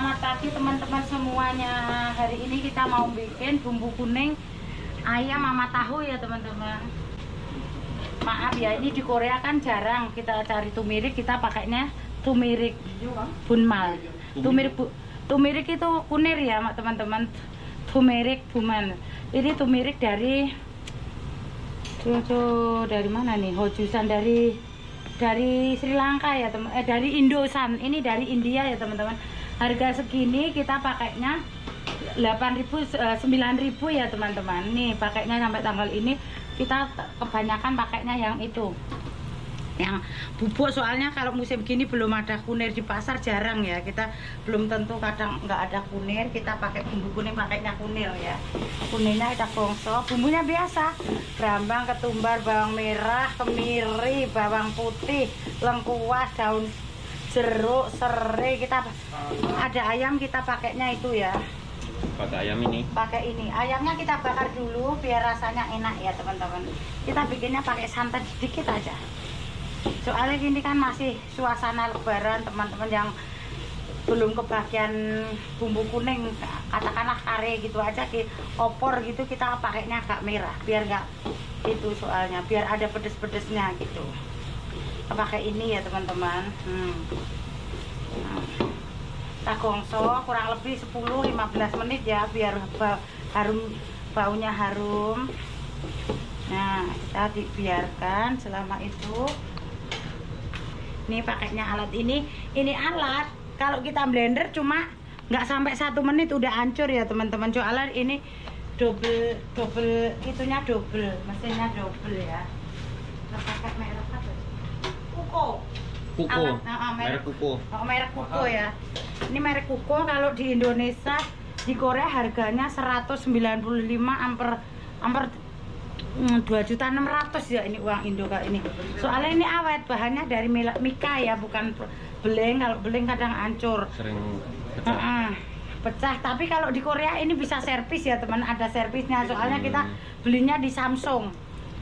Selamat pagi teman-teman semuanya. Hari ini kita mau bikin bumbu kuning ayam sama tahu ya teman-teman. Maaf ya, ini di Korea kan jarang kita cari tumirik, kita pakainya tumirik bunmal. Tumirik itu kunir ya teman-teman. Tumirik buman. Ini tumirik dari dari mana nih? Hojusan dari Sri Lanka ya teman, dari Indosan. Ini dari India ya teman-teman. Harga segini kita pakainya 8.000 9.000 ya teman-teman. Nih pakainya sampai tanggal ini kita kebanyakan pakainya yang itu, yang bubuk, soalnya kalau musim gini belum ada kunir di pasar, jarang ya, kita belum tentu, kadang nggak ada kunir, kita pakai bumbu kuning, pakainya kunir ya. Kunirnya kita gongso, bumbunya biasa, brambang, ketumbar, bawang merah, kemiri, bawang putih, lengkuas, daun jeruk, serai. Kita ada ayam, kita pakainya itu ya, pakai ayam ini. Pakai ini ayamnya kita bakar dulu biar rasanya enak ya teman-teman. Kita bikinnya pakai santan sedikit aja, soalnya ini kan masih suasana lebaran teman-teman, yang belum kebagian bumbu kuning, katakanlah kare gitu aja, di opor gitu, kita pakainya agak merah biar nggak itu, soalnya biar ada pedes-pedesnya gitu. Kita pakai ini ya teman-teman. Kita gongso kurang lebih 10-15 menit ya, biar harum, baunya harum. Nah, kita dibiarkan selama itu. Ini pakainya alat ini alat kalau kita blender cuma nggak sampai 1 menit udah hancur ya teman-teman. Soalnya ini double itunya, double mesinnya, double ya. Kita pakai merek apa? Kuko. Merek Kuko. Oh, merek Kuko ya. Ini merek Kuko. Kalau di Indonesia, di Korea harganya 195 amper 2.600.000 ya, ini uang Indo kali ini. Soalnya ini awet, bahannya dari mika ya, bukan beleng. Kalau beleng kadang hancur. Sering pecah. Pecah. Tapi kalau di Korea ini bisa servis ya teman, ada servisnya. Soalnya kita belinya di Samsung.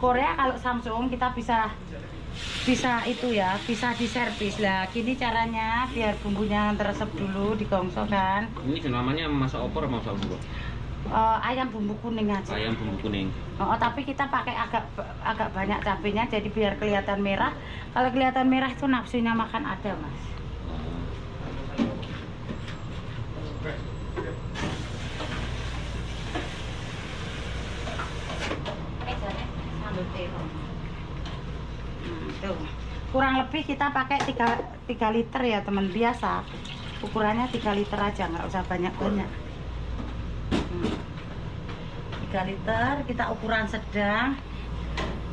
Korea kalau Samsung kita bisa itu ya, bisa diservis lah. Gini caranya biar bumbunya teresep dulu, digongso kan. Ini namanya masak opor atau masak bumbu? Ayam bumbu kuning aja. Ayam bumbu kuning. Tapi kita pakai agak banyak cabenya, jadi biar kelihatan merah. Kalau kelihatan merah itu nafsunya makan ada, Mas. Tuh. Kurang lebih kita pakai 3 liter ya teman, biasa ukurannya 3 liter aja, nggak usah banyak-banyak. 3 liter kita ukuran sedang.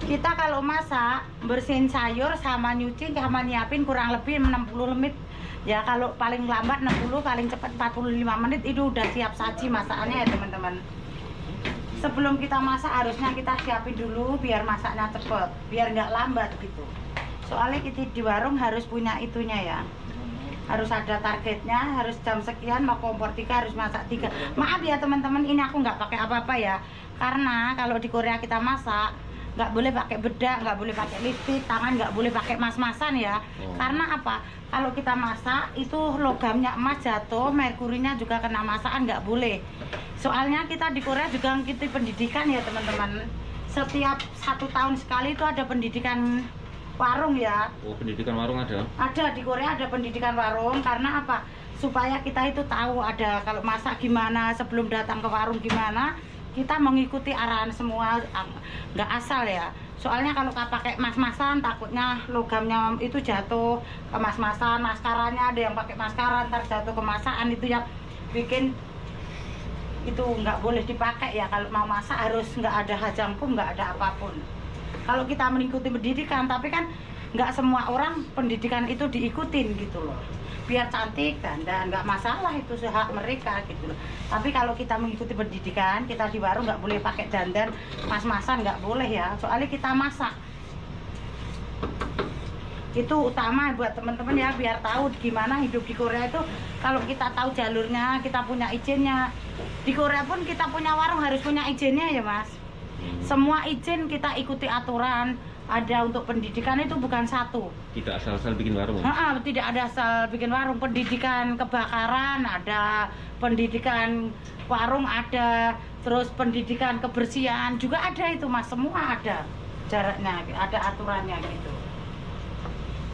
Kita kalau masak, bersihin sayur sama nyuci sama nyiapin kurang lebih 60 menit ya. Kalau paling lambat 60, paling cepat 45 menit itu udah siap saji masakannya ya teman-teman. Sebelum kita masak harusnya kita siapin dulu biar masaknya cepet, biar nggak lambat gitu. Soalnya kita di warung harus punya itunya ya, harus ada targetnya, harus jam sekian mau kompor 3, harus masak 3. Maaf ya teman-teman, ini aku nggak pakai apa-apa ya, karena kalau di Korea kita masak nggak boleh pakai bedak, nggak boleh pakai lipstick, tangan nggak boleh pakai mas-masan ya. Karena apa? Kalau kita masak itu logamnya emas jatuh, merkurinya juga kena masakan, nggak boleh. Soalnya kita di Korea juga ngikuti pendidikan ya teman-teman. Setiap 1 tahun sekali itu ada pendidikan warung ya. Oh, pendidikan warung ada? Ada, di Korea ada pendidikan warung. Karena apa? Supaya kita itu tahu ada kalau masak gimana, sebelum datang ke warung gimana, kita mengikuti arahan semua, nggak asal ya. Soalnya kalau pakai mas-masan takutnya logamnya itu jatuh ke mas-masan, maskaranya ada yang pakai maskara ntar jatuh ke masakan, itu yang bikin itu nggak boleh dipakai ya. Kalau mau masak harus nggak ada hajangkum, nggak ada apapun. Kalau kita mengikuti pendidikan, tapi kan nggak semua orang pendidikan itu diikutin gitu loh. Biar cantik dan nggak masalah, itu hak mereka gitu loh. Tapi kalau kita mengikuti pendidikan, kita di warung nggak boleh pakai dandan mas-masan, nggak boleh ya. Soalnya kita masak. Itu utama buat teman-teman ya, biar tahu gimana hidup di Korea itu. Kalau kita tahu jalurnya, kita punya izinnya. Di Korea pun kita punya warung harus punya izinnya ya Mas. Semua izin kita ikuti aturan, ada untuk pendidikan itu bukan satu. Tidak asal-asal bikin warung. Tidak ada asal bikin warung. Pendidikan kebakaran ada, pendidikan warung ada, terus pendidikan kebersihan juga ada itu Mas, semua ada jaraknya, ada aturannya gitu.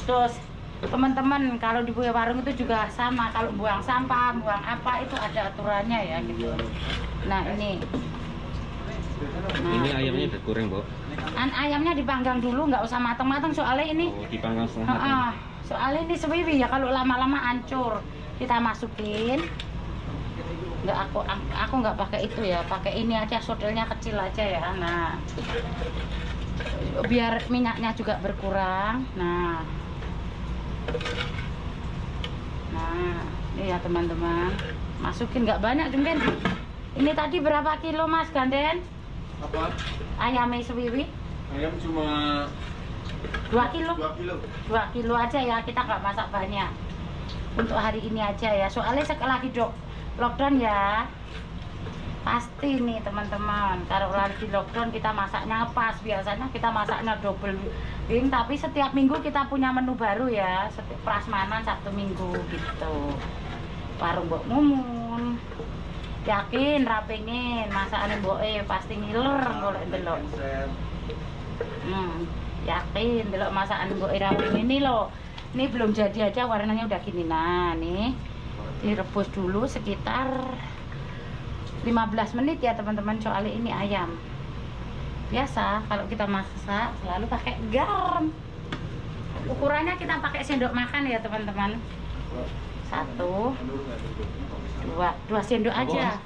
Terus teman-teman kalau di warung itu juga sama, kalau buang sampah, buang apa itu ada aturannya ya gitu. Nah ini. Ini ayamnya udah goreng, Bu. Ayamnya dipanggang dulu, nggak usah matang-matang soalnya ini. Oh, dipanggang setengah matang. Soalnya ini sewiwi ya, kalau lama-lama hancur. Kita masukin. Nggak, aku nggak pakai itu ya, pakai ini aja, sodelnya kecil aja ya. Nah, biar minyaknya juga berkurang. Nah, ini ya teman-teman, masukin nggak banyak mungkin. Ini tadi berapa kilo Mas Ganden? Apa? Ayamnya sewiwi? Ayam cuma 2 kilo? 2 kilo. 2 kilo aja ya, kita nggak masak banyak. Untuk hari ini aja ya, soalnya sekali lagi lockdown ya. Pasti nih teman-teman, kalau lagi lockdown kita masaknya pas. Biasanya kita masaknya double wing, tapi setiap minggu kita punya menu baru ya. Setiap prasmanan Sabtu Minggu gitu. Warung Mbok Mumun. Yakin rapengin masakan Mboke pasti ngiler golek delok. Yakin delok masakan Mboke rapengin ini loh. Ini belum jadi aja, warnanya udah gini. Nah, nih direbus dulu sekitar 15 menit ya teman-teman, soalnya ini ayam. Biasa kalau kita masak selalu pakai garam. Ukurannya kita pakai sendok makan ya teman-teman. 1, 2 sendok aja.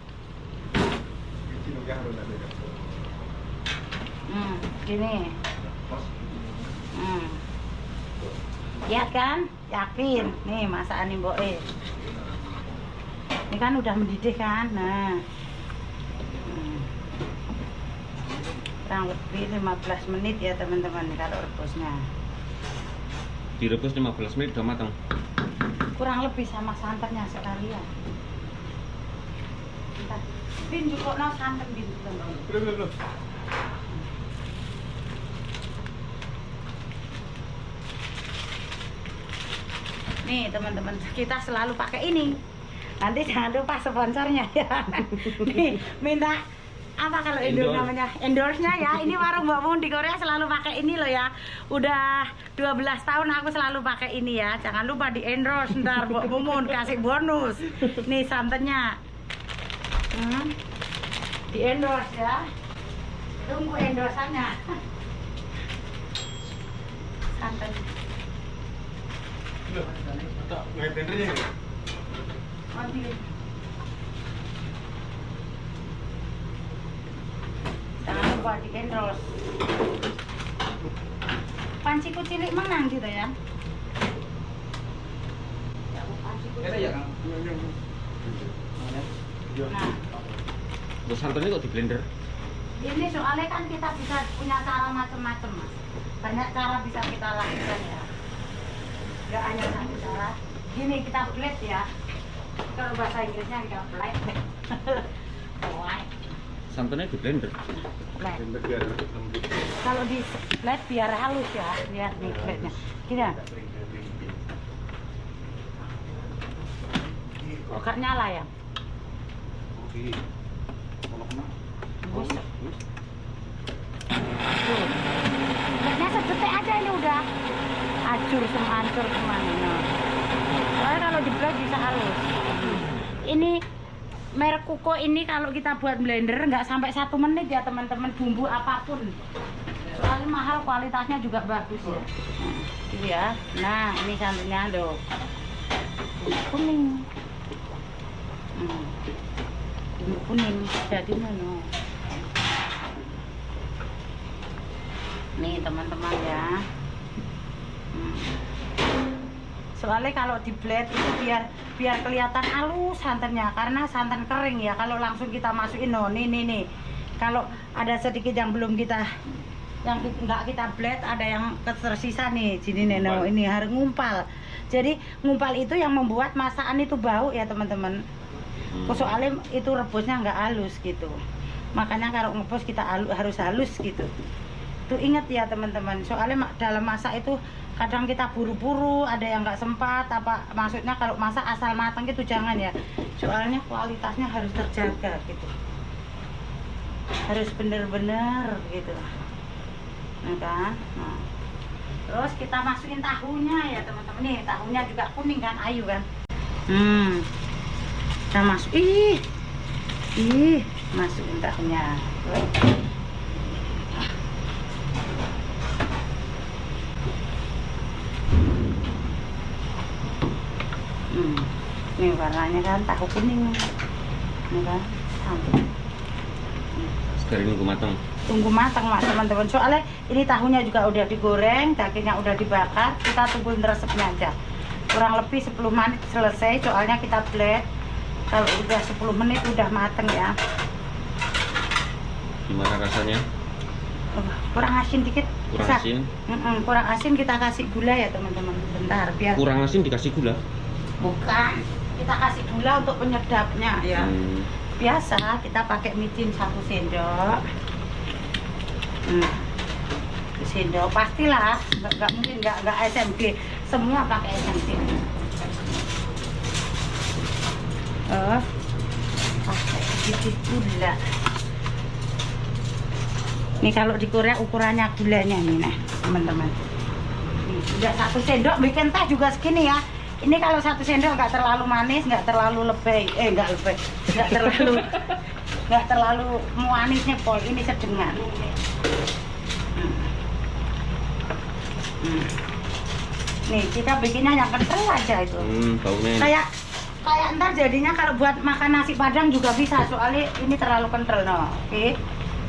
Gini. Ya kan? Yakin? Nih masakan Mboke. Ini kan udah mendidih kan? Nah. Kurang lebih 15 menit ya teman-teman kalau rebusnya. Direbus 15 menit udah matang. Kurang lebih sama santannya sekalian. Bin juga no santan bin. Belum. Nih teman-teman, kita selalu pakai ini. Nanti jangan lupa sponsornya ya. Nih, minta apa kalau endorse namanya? Endorse-nya ya. Ini warung Mbak Mun di Korea selalu pakai ini loh ya. Udah 12 tahun aku selalu pakai ini ya. Jangan lupa di endorse ntar Mbak Mun kasih bonus. Nih santannya. Di endorse ya. Tunggu endorsannya. Santan. Tak, nggak blendernya ya? Jangan lupa di endorse. Panciku cilik menang gitu ya. Ada ya, Kang? Nah, Terus santannya kok di blender? ini soalnya kan kita bisa punya cara macam-macam Mas. Banyak cara bisa kita lakukan ya. Gak hanya satu cara. Gini kita blend ya. Kalau bahasa Inggrisnya kita blend. Santannya di blender. Blend. Blender biar lembut. Kalau di blend biar halus ya. Lihat nih blendnya. Gini ya. Oh, gak nyala ya? Oke. Bisa. Blendnya sedetik aja ini udah hancur semana. Nah. Soalnya kalau di blend bisa halus. Ini merek Kuko ini kalau kita buat blender nggak sampai 1 menit ya teman-teman, bumbu apapun. Soalnya mahal, kualitasnya juga bagus ya. Gitu ya. Nah ini santannya loh. Bumbu kuning. Bumbu kuning jadi mana? Nih teman-teman ya. Soalnya kalau di blend itu biar kelihatan halus santannya, karena santan kering ya. Kalau langsung kita masukin nih. Kalau ada sedikit yang belum kita nggak kita blend, ada yang tersisa nih sini ini harus ngumpal. Jadi ngumpal itu yang membuat masakan itu bau ya teman-teman. Soalnya itu rebusnya nggak halus gitu. Makanya kalau ngebus kita harus halus gitu. waktu. Ingat ya teman-teman, soalnya dalam masak itu kadang kita buru-buru, ada yang nggak sempat apa, maksudnya kalau masak asal matang gitu jangan ya, soalnya kualitasnya harus terjaga gitu, harus bener-bener gitu, nah kan. Nah, terus kita masukin tahunya ya teman-teman. Nih tahunya juga kuning kan, ayu kan. Kita masuk, masukin tahunya. Ini warnanya kan tahu kuning, ini kan. Sekarang nunggu matang. Tunggu matang mak teman-teman. Soalnya ini tahunya juga udah digoreng, dagingnya udah dibakar. Kita tungguin resepnya aja. Kurang lebih 10 menit selesai. Soalnya kita blend. Kalau udah 10 menit udah mateng ya. Gimana rasanya? Kurang asin dikit. Kurang Bisa. asin? Kurang asin, kita kasih gula ya teman-teman. Bentar biar. Kurang asin dikasih gula? Bukan, kita kasih gula untuk penyedapnya ya. Biasa kita pakai micin 1 sendok. 1 sendok pastilah, nggak mungkin nggak SMG, semua pakai SMG. Pakai sedikit gula. Ini kalau di Korea ukurannya gulanya nih, nah teman-teman. Udah 1 sendok, bikin teh juga segini ya. Ini kalau 1 sendok nggak terlalu manis, nggak terlalu lebay, nggak terlalu manisnya pol. Ini sedengan. Nih kita bikinnya yang kental aja itu. Baunya. Kayak ntar jadinya kalau buat makan nasi padang juga bisa. Soalnya ini terlalu kental, no. Oke.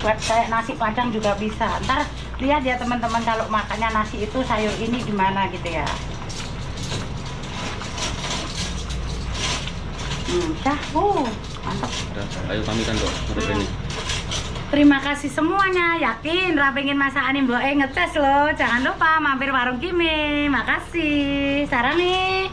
Buat kayak nasi padang juga bisa. Ntar lihat ya teman-teman kalau makannya nasi itu sayur ini gimana gitu ya. Mantap. Ayo pamitan kok. Terima kasih semuanya. Yakin ra pengen masakan Mbok ngetes loh. Jangan lupa mampir warung Kimi. Makasih. Sarang nih.